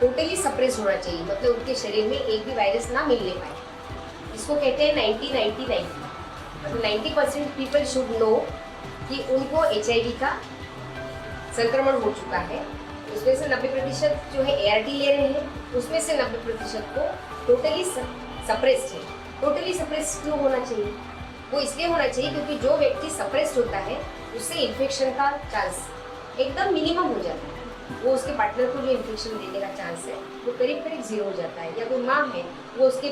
टोटली सप्रेस होना चाहिए, मतलब उनके शरीर में एक भी वायरस ना मिलने पाए। इसको कहते हैं 90-90-90, मतलब 90% पीपल शुड नो कि उनको HIV का संक्रमण हो चुका है। उसमें से 90% जो है ART ले रहे हैं, उसमें से 90% को टोटली सप्रेस्ड है। टोटली सप्रेस्ड क्यों होना चाहिए? वो इसलिए होना चाहिए क्योंकि जो व्यक्ति सप्रेस्ड होता है उससे इन्फेक्शन का चांस एकदम मिनिमम हो जाता है। वो उसके पार्टनर को जो इन्फेक्शन देने का चांस है वो करीब करीब 0 हो जाता है। या कोई माँ है वो उसके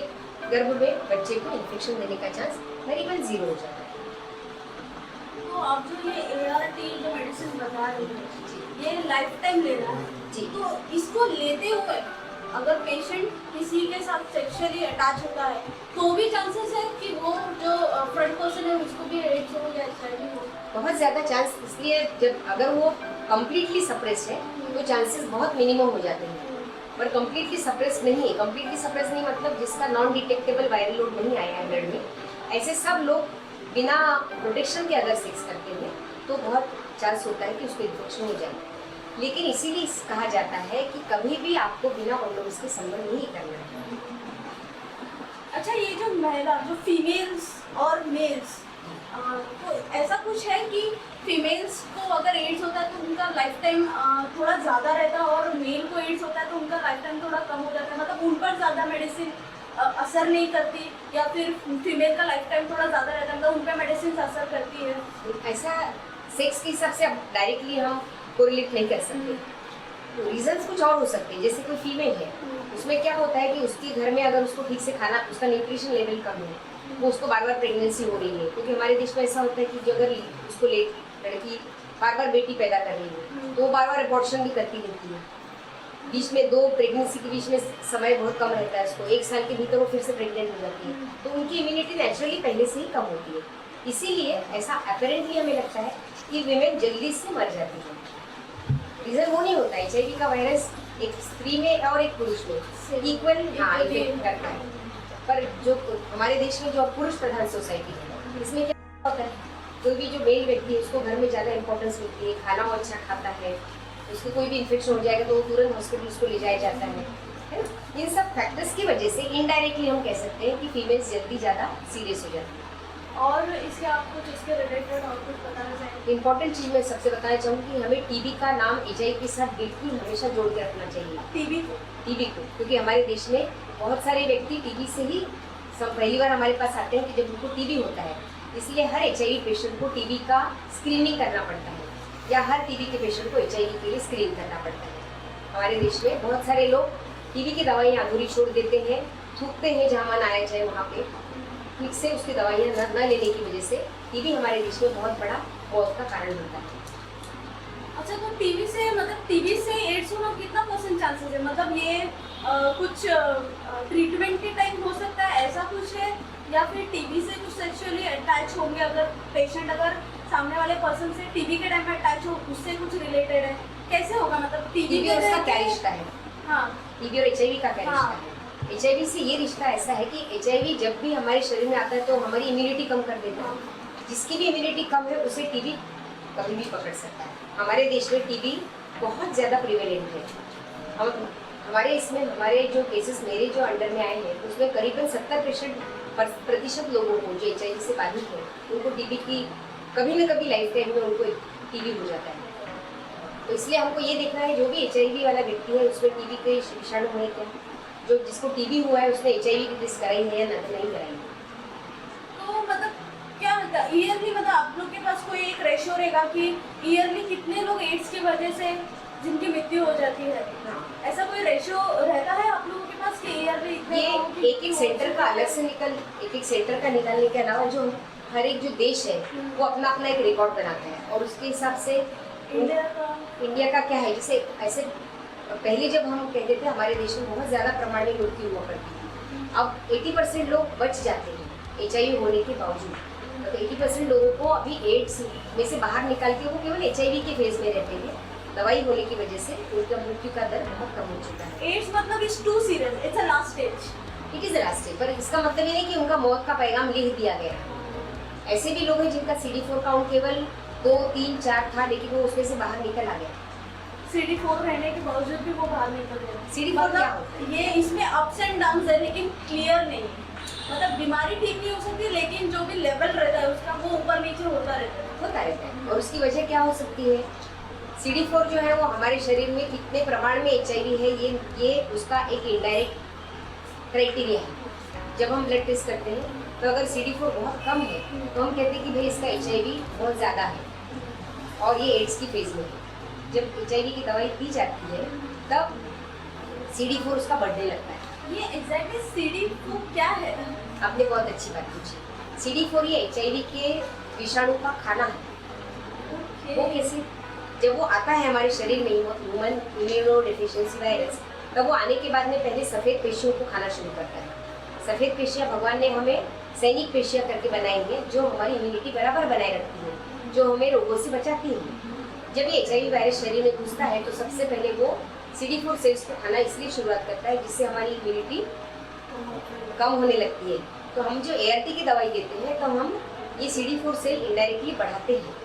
गर्भ में बच्चे को इन्फेक्शन देने का चांस करीबन 0 हो जाता है। तो आप जो ये ART जो मेडिसिन बता रहे हैं ये लाइफ टाइम लेना है जी। तो इसको लेते हुए अगर पेशेंट किसी के साथ सेक्सुअली अटैच होता है तो भी चांसेस है कि वो जो फ्रंट पर्सन है उसको भी एड्स हो या HIV हो? बहुत ज़्यादा चांस, इसलिए जब अगर वो कम्प्लीटली सप्रेस है तो चांसेस बहुत मिनिमम हो जाते हैं। पर कम्प्लीटली सप्रेस नहीं है, कम्प्लीटली सप्रेस नहीं मतलब जिसका नॉन डिटेक्टेबल वायरल लोड नहीं आया है ब्लड में, ऐसे सब लोग बिना प्रोटेक्शन के अगर सेक्स करते हैं तो बहुत चांस होता है कि उसको इन्फेक्शन हो जाए। लेकिन इसीलिए कहा जाता है कि कभी भी आपको बिना कंडोम्स के संबंध नहीं करना है। अच्छा, ये जो महिला जो फीमेल्स और मेल्स तो ऐसा कुछ है कि फीमेल्स को अगर एड्स होता है तो उनका लाइफ टाइम थोड़ा ज़्यादा रहता है और मेल को एड्स होता है तो उनका लाइफ टाइम थोड़ा कम हो जाता है, मतलब उन पर ज़्यादा मेडिसिन असर नहीं करती, या फिर फीमेल का लाइफ टाइम थोड़ा ज़्यादा रहता है मतलब उन पर मेडिसिन असर करती है? ऐसा सेक्स के हिसाब से अब डायरेक्टली हम कोरिलेट नहीं कर सकते। तो रीजंस कुछ और हो सकते हैं। जैसे कोई फीमेल है उसमें क्या होता है कि उसके घर में अगर उसको ठीक से खाना, उसका न्यूट्रिशन लेवल कम है, वो उसको बार बार प्रेगनेंसी हो रही है, क्योंकि हमारे देश में ऐसा होता है कि अगर उसको लड़की बार बार बेटी पैदा कर रही है तो वो बार बार अबॉर्शन भी करती रहती है। बीच में 2 प्रेगनेंसी के बीच में समय बहुत कम रहता है उसको, 1 साल के भीतर वो फिर से प्रेग्नेंट हो जाती है, तो उनकी इम्यूनिटी नेचुरली पहले से ही कम होती है। इसीलिए ऐसा अपेरेंटली हमें लगता है कि विमेन जल्दी से मर जाती है। रीज़न वो नहीं होता है। HIV का वायरस एक स्त्री में और एक पुरुष में इक्वल इफेक्ट करता है। पर जो हमारे देश में जो पुरुष प्रधान सोसाइटी है इसमें क्या होता है, कोई भी जो मेल व्यक्ति है उसको घर में ज़्यादा इंपॉर्टेंस मिलती है, खाना वो अच्छा खाता है, उसको कोई भी इन्फेक्शन हो जाएगा तो वो तुरंत हॉस्पिटल उसको ले जाया जाता है ना। इन सब फैक्टर्स की वजह से इनडायरेक्टली हम कह सकते हैं कि फीमेल्स जल्दी ज़्यादा सीरियस हो जाती है। और इसके आप कुछ इसके रिलेटेड और कुछ बताना चाहेंगे? इंपॉर्टेंट चीज़ मैं सबसे बताना चाहूँगी कि हमें TB का नाम HIV के साथ बिल्कुल हमेशा जोड़ के रखना चाहिए। TB को क्योंकि हमारे देश में बहुत सारे व्यक्ति TB से ही पहली बार हमारे पास आते हैं कि जब उनको TB होता है, इसलिए हर HIV पेशेंट को TB का स्क्रीनिंग करना पड़ता है, या हर TB के पेशेंट को HIV के लिए स्क्रीन करना पड़ता है। हमारे देश में बहुत सारे लोग TB की दवाइयाँ अधूरी छोड़ देते हैं, थूकते हैं जहाँ मन आया जाए वहाँ पे, ठीक से उसकी दवाइयाँ न लेने की वजह से TB हमारे देश में बहुत बड़ा मौत का कारण होता है। अच्छा, तो TB से एड्स होना कितना % चांसेस है? मतलब ये कुछ ट्रीटमेंट के टाइम हो सकता है, ऐसा कुछ है, या फिर TB से कुछ सेक्सुअली अटैच होंगे अगर पेशेंट अगर सामने वाले पर्सन से TB के टाइम में अटैच हो, उससे कुछ रिलेटेड है? कैसे होगा? मतलब TB और उसका क्या रिश्ता है? हाँ, TB और HIV का क्या रिश्ता है? HIV से ये रिश्ता ऐसा है कि HIV जब भी हमारे शरीर में आता है तो हमारी इम्यूनिटी कम कर देता है। जिसकी भी इम्यूनिटी कम है उसे TB कभी भी पकड़ सकता है। हमारे देश में TB बहुत ज़्यादा प्रिवेलेंट है। हमारे जो केसेस मेरे जो अंडर में आए हैं उसमें करीबन 70% लोगों को जो HIV से बाधित है उनको TB की कभी न कभी लाइफ टाइम में उनको TB हो जाता है। तो इसलिए हमको ये देखना है जो भी HIV वाला व्यक्ति है उसमें TB के विषाणु है क्या, जो जिसको TB हुआ है उसने HIV की टेस्ट कराई है या नहीं कराई है। तो मतलब क्या मतलब ईयरली, मतलब आप लोग के पास कोई एक रेशियो रहेगा कि ईयरली कितने लोग एड्स की वजह से जिनकी मृत्यु हो जाती है? ऐसा कोई रेशियो रहता है आप लोगों के पास कि ईयरली इतने? ये एक सेंटर का अलग से एक सेंटर का निकालने के अलावा जो हर एक जो देश है वो अपना अपना एक रिकॉर्ड बनाता है और उसके हिसाब से इंडिया का क्या है। जैसे ऐसे पहले जब हम कहते थे हमारे देश में बहुत ज़्यादा प्रमाण में मृत्यु हुआ करती थी, अब 80% लोग बच जाते हैं HIV होने के बावजूद। तो 80% लोगों को अभी एड्स में से बाहर निकाल के वो केवल HIV के फेज में रहते हैं। दवाई होने की वजह से उनका मृत्यु का दर बहुत कम हो चुका है। एड्स मतलब is too serious, it's a last stage. It is the last stage, पर इसका मतलब ये नहीं कि उनका मौत का पैगाम लिख दिया गया। ऐसे भी लोग हैं जिनका CD4 काउंट केवल 2, 3, 4 था लेकिन वो उसमें से बाहर निकल आ गया। CD4 रहने के बावजूद भी वो बाहर निकल रहे हैं। CD4 क्या होता मतलब ये इसमें अप्स एंड डाउन है लेकिन क्लियर नहीं है। मतलब बीमारी ठीक नहीं हो सकती लेकिन जो भी लेवल रहता है उसका वो ऊपर नीचे होता रहता है। और उसकी वजह क्या हो सकती है? CD4 जो है वो हमारे शरीर में कितने प्रमाण में HIV है ये उसका एक इनडायरेक्ट क्राइटेरिया है। जब हम ब्लड टेस्ट करते हैं तो अगर CD4 बहुत कम है तो हम कहते हैं कि भाई इसका HIV बहुत ज़्यादा है और ये एड्स की फेज में है। जब HIV की दवाई दी जाती है तब CD4 उसका बढ़ने लगता है। ये एग्जैक्टली CD4 क्या है? आपने बहुत अच्छी बात पूछी। CD4 ये HIV के विषाणु का खाना है। वो कैसे? जब वो आता है हमारे शरीर में ह्यूमन इम्यूनो डेफिशिएंसी वायरस, तब वो आने के बाद में पहले सफ़ेद पेशियों को खाना शुरू करता है। सफ़ेद पेशियाँ भगवान ने हमें सैनिक पेशियाँ करके बनाई हैं जो हमारी इम्यूनिटी बराबर बनाए रखती है, जो हमें रोगों से बचाती है। जब ये HIV वायरस शरीर में घुसता है तो सबसे पहले वो CD4 सेल्स को खाना इसलिए शुरुआत करता है जिससे हमारी इम्यूनिटी कम होने लगती है। तो हम जो ART की दवाई देते हैं तो हम ये CD4 सेल इनडायरेक्टली बढ़ाते हैं।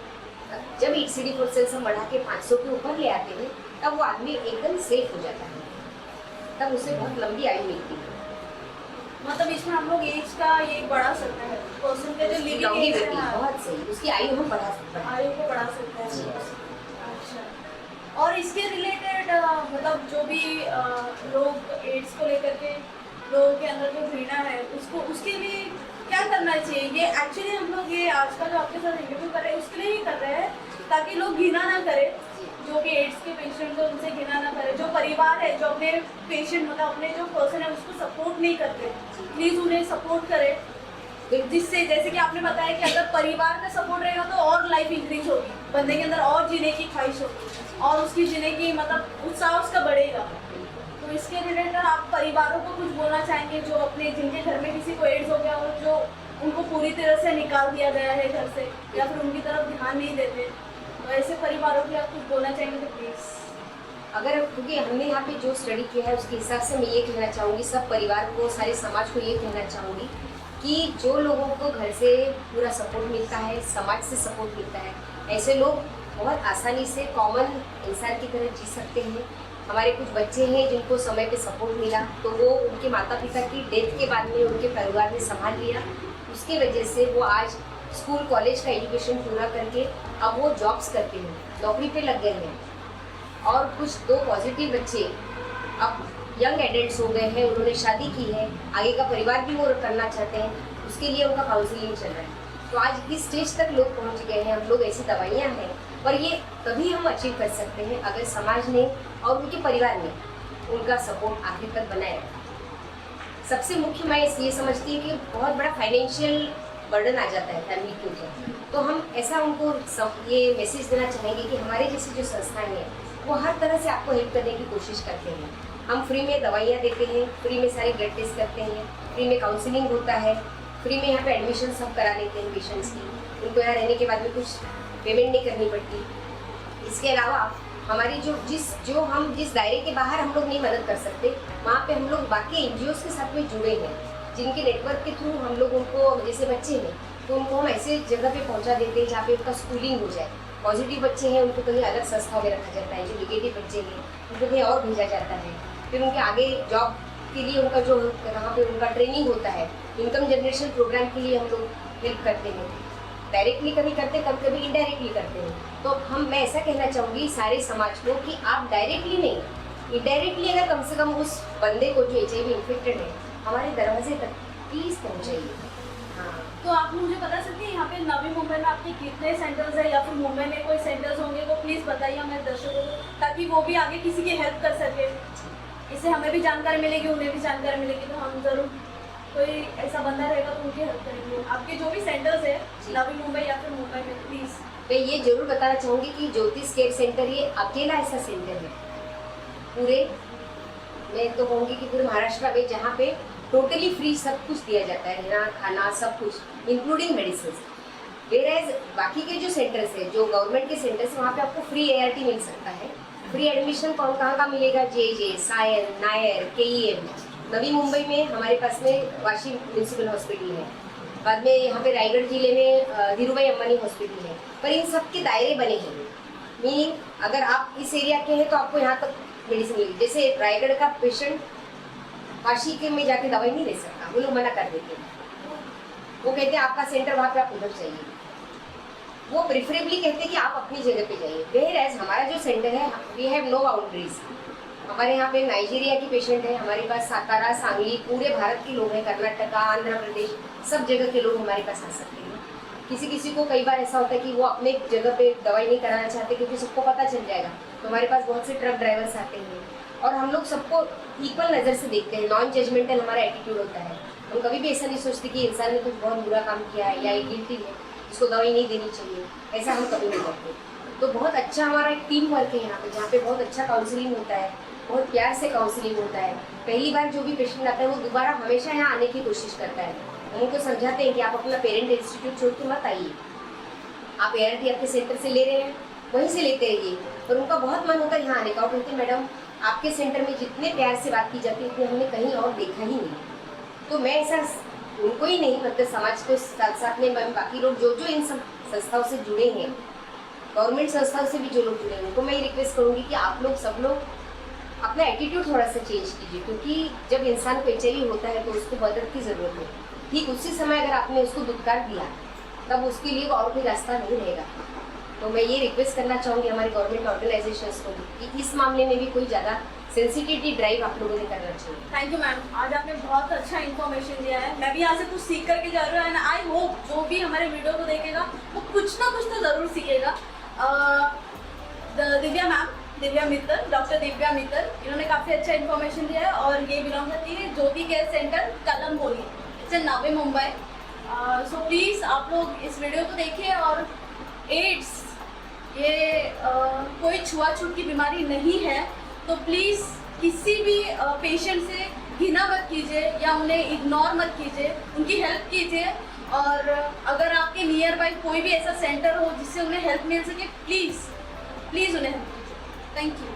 जब CD4 सेल्स हम बढ़ा के 500 के ऊपर ले आते हैं तब वो आदमी एकदम सेफ हो जाता है, तब उसे बहुत लंबी आयु मिलती है। मतलब इसमें हम लोग एज का ये बढ़ा सकते हैं, पर्सन के जो लिविंग एज है बहुत सही, उसकी आयु हम बढ़ा सकते हैं, आयु को बढ़ा सकते हैं। अच्छा, और इसके रिलेटेड मतलब जो भी लोग एड्स को लेकर के लोगों के अंदर जो घृणा है उसको उसके लिए क्या करना चाहिए? ये एक्चुअली हम लोग ये आज का जो आपके साथ इंटरव्यू कर रहे हैं उसके लिए ही कर रहे हैं ताकि लोग घृणा ना करें, जो कि एड्स के पेशेंट है उनसे घृणा ना करें। जो परिवार है जो अपने पेशेंट मतलब अपने जो पर्सन है उसको सपोर्ट नहीं करते, प्लीज़ उन्हें सपोर्ट करें। जिससे जैसे कि आपने बताया कि अगर परिवार का सपोर्ट रहेगा तो और लाइफ इंक्रीज होगी, बंदे के अंदर और जीने की ख्वाहिश होगी और उसकी जीने की मतलब उत्साह उसका बढ़ेगा। तो इसके रिलेटेड आप परिवारों को कुछ बोलना चाहेंगे जो अपने जिनके घर में किसी को एड्स हो गया और जो उनको पूरी तरह से निकाल दिया गया है घर से या फिर उनकी तरफ ध्यान नहीं देते, तो ऐसे परिवारों के लिए आप कुछ बोलना चाहेंगे तो प्लीज़। अगर क्योंकि हमने यहाँ पे जो स्टडी किया है उसके हिसाब से मैं ये कहना चाहूँगी, सब परिवार को, सारे समाज को ये कहना चाहूँगी कि जो लोगों को घर से पूरा सपोर्ट मिलता है, समाज से सपोर्ट मिलता है, ऐसे लोग बहुत आसानी से कॉमन इंसान की तरह जी सकते हैं। हमारे कुछ बच्चे हैं जिनको समय पे सपोर्ट मिला तो वो उनके माता पिता की डेथ के बाद में उनके परिवार ने संभाल लिया, उसकी वजह से वो आज स्कूल कॉलेज का एजुकेशन पूरा करके अब वो जॉब्स करते हैं, नौकरी पे लग गए हैं। और कुछ 2 पॉजिटिव बच्चे अब यंग एडल्ट्स हो गए हैं, उन्होंने शादी की है, आगे का परिवार भी वो करना चाहते हैं, उसके लिए उनका काउंसलिंग चल रहा है। तो आज इस स्टेज तक लोग पहुंच गए हैं, हम लोग ऐसी दवाइयाँ हैं, और ये तभी हम अचीव कर सकते हैं अगर समाज ने और उनके परिवार ने उनका सपोर्ट आखिर तक बनाए रखा। सबसे मुख्य मैं ये समझती हूँ कि बहुत बड़ा फाइनेंशियल बर्डन आ जाता है फैमिली के ऊपर, तो हम ऐसा उनको ये मैसेज देना चाहेंगे कि हमारे जैसी जो संस्थाएं हैं वो हर तरह से आपको हेल्प करने की कोशिश करते हैं। हम फ्री में दवाइयाँ देते हैं, फ्री में सारे ब्लड टेस्ट करते हैं, फ्री में काउंसलिंग होता है, फ्री में यहाँ पे एडमिशन सब करा लेते हैं पेशेंट्स की, उनको यहाँ रहने के बाद में कुछ पेमेंट नहीं करनी पड़ती। इसके अलावा हमारी हम जिस दायरे के बाहर हम लोग नहीं मदद कर सकते, वहाँ पे हम लोग बाकी NGOs के साथ में जुड़े हैं, जिनके नेटवर्क के थ्रू हम लोग उनको, जैसे बच्चे हैं तो उनको हम ऐसे जगह पे पहुँचा देते हैं जहाँ पे उनका स्कूलिंग हो जाए। पॉजिटिव बच्चे हैं उनको कहीं अलग संस्था में रखा जाता है, जो निगेटिव बच्चे हैं उनको कहीं और भेजा जाता है, फिर उनके आगे जॉब के लिए उनका जो वहाँ पे उनका ट्रेनिंग होता है, इनकम जनरेशन प्रोग्राम के लिए हम लोग हेल्प करते हैं। डायरेक्टली कभी करते हैं, कभी कभी इनडायरेक्टली करते हैं। तो मैं ऐसा कहना चाहूँगी सारे समाज को कि आप डायरेक्टली नहीं, इनडायरेक्टली अगर कम से कम उस बंदे को जो HIV इन्फेक्टेड है हमारे दरवाजे तक प्लीज़ पहुँचाइए। हाँ, तो आप मुझे बता सकते हैं यहाँ पे नवी मुंबई में आपके कितने सेंटर्स है या फिर मुंबई में कोई सेंटर्स होंगे वो प्लीज़ बताइए हमारे दर्शकों को, ताकि वो भी आगे किसी की हेल्प कर सके। इससे हमें भी जानकारी मिलेगी, उन्हें भी जानकारी मिलेगी, तो हम ज़रूर कोई ऐसा बंदा रहेगा तो उनकी हेल्प करेंगे। आपके जो भी सेंटर्स है नवी मुंबई या फिर मुंबई में, प्लीज़ मैं ये जरूर बताना चाहूँगी कि ज्योतिष केयर सेंटर ये अकेला ऐसा सेंटर है पूरे, मैं तो कहूँगी कि पूरे महाराष्ट्र में, जहाँ पे टोटली फ्री सब कुछ दिया जाता है, रहना खाना सब कुछ इंक्लूडिंग मेडिसिन। वेयरएज बाकी के जो सेंटर्स है, जो गवर्नमेंट के सेंटर्स है, वहाँ पे आपको फ्री ART मिल सकता है। फ्री एडमिशन कहाँ कहाँ मिलेगा? JJ, Sair, Nair, KEM। नवी मुंबई में हमारे पास में वाशी म्यूनसिपल हॉस्पिटल है, बाद में यहाँ पे रायगढ़ जिले में धीरूभाई अंबानी हॉस्पिटल है, पर इन सब के दायरे बने हैं। मीनिंग अगर आप इस एरिया के हैं तो आपको यहाँ तक मेडिसिन मिलेगी। जैसे रायगढ़ का पेशेंट काशी के में जाके दवाई नहीं ले सकता, वो लोग मना कर देते हैं। वो कहते हैं आपका सेंटर वहाँ पे, आप उधर चाहिए। वो प्रिफरेबली कहते हैं कि आप अपनी जगह पे जाइए। वेयर एज हमारा जो सेंटर है, वी हैव नो बाउंड्रीज। हमारे यहाँ पे नाइजीरिया की पेशेंट है, हमारे पास सातारा, सांगली, पूरे भारत के लोग हैं, कर्नाटका, आंध्र प्रदेश, सब जगह के लोग हमारे पास आ सकते हैं। किसी को कई बार ऐसा होता है कि वो अपने जगह पे दवाई नहीं कराना चाहते क्योंकि सबको पता चल जाएगा, तो हमारे पास बहुत से ट्रक ड्राइवर्स आते हैं और हम लोग सबको इक्वल नज़र से देखते हैं। नॉन जजमेंटल हमारा एटीट्यूड होता है। हम कभी भी ऐसा नहीं सोचते कि इंसान ने कुछ बहुत बुरा काम किया है या ये गिल्टी है, इसको दवाई नहीं देनी चाहिए, ऐसा हम कभी नहीं करते। तो बहुत अच्छा हमारा एक टीम वर्क है यहाँ पे, जहाँ पे बहुत अच्छा काउंसलिंग होता है, बहुत प्यार से काउंसलिंग होता है। पहली बार जो भी पेशेंट आता है वो दोबारा हमेशा यहाँ आने की कोशिश करता है। हम उनको समझाते हैं कि आप अपना पेरेंट इंस्टीट्यूट छोड़ के मत आइए, आप ART आपके सेंटर से ले रहे हैं वहीं से लेते रहिए। और उनका बहुत मन होता है यहाँ आने का। और कहते हैं मैडम आपके सेंटर में जितने प्यार से बात की जाती है इतने हमने कहीं और देखा ही नहीं। तो मैं ऐसा उनको ही नहीं, मतलब समाज को साथ साथ में बाकी लोग जो इन सब संस्थाओं से जुड़े हैं, गवर्नमेंट संस्थाओं से भी जो लोग जुड़े हैं, उनको मैं ये रिक्वेस्ट करूँगी कि आप लोग सब लोग अपना एटीट्यूड थोड़ा सा चेंज कीजिए। क्योंकि जब इंसान को HIV होता है तो उसको मदद की ज़रूरत है। ठीक उसी समय अगर आपने उसको दुत्कार दिया तब उसके लिए और कोई रास्ता नहीं रहेगा। तो मैं ये रिक्वेस्ट करना चाहूँगी हमारे गवर्नमेंट ऑर्गेनाइजेशंस को कि इस मामले में भी कोई ज़्यादा सेंसिटिविटी ड्राइव आप लोगों ने करना चाहिए। थैंक यू मैम, आज आपने बहुत अच्छा इन्फॉर्मेशन दिया है। मैं भी यहाँ से कुछ सीख करके जा रही हूँ एंड आई होप जो भी हमारे वीडियो को देखेगा वो कुछ ना कुछ तो ज़रूर सीखेगा। दिव्या मैम, दिव्या मित्तल, डॉक्टर दिव्या मित्तल, इन्होंने काफ़ी अच्छा इन्फॉर्मेशन दिया है और ये बिलोंग करती है Jyoti care centre Kalamboli, it's in Navi Mumbai. So please आप लोग इस वीडियो को देखिए। और एड्स ये कोई छुआछूत की बीमारी नहीं है, तो प्लीज़ किसी भी पेशेंट से घृणा मत कीजिए या उन्हें इग्नोर मत कीजिए, उनकी हेल्प कीजिए। और अगर आपके नियर बाई कोई भी ऐसा सेंटर हो जिससे उन्हें हेल्प मिल सके, प्लीज़ उन्हें हेल्प कीजिए। Thank you.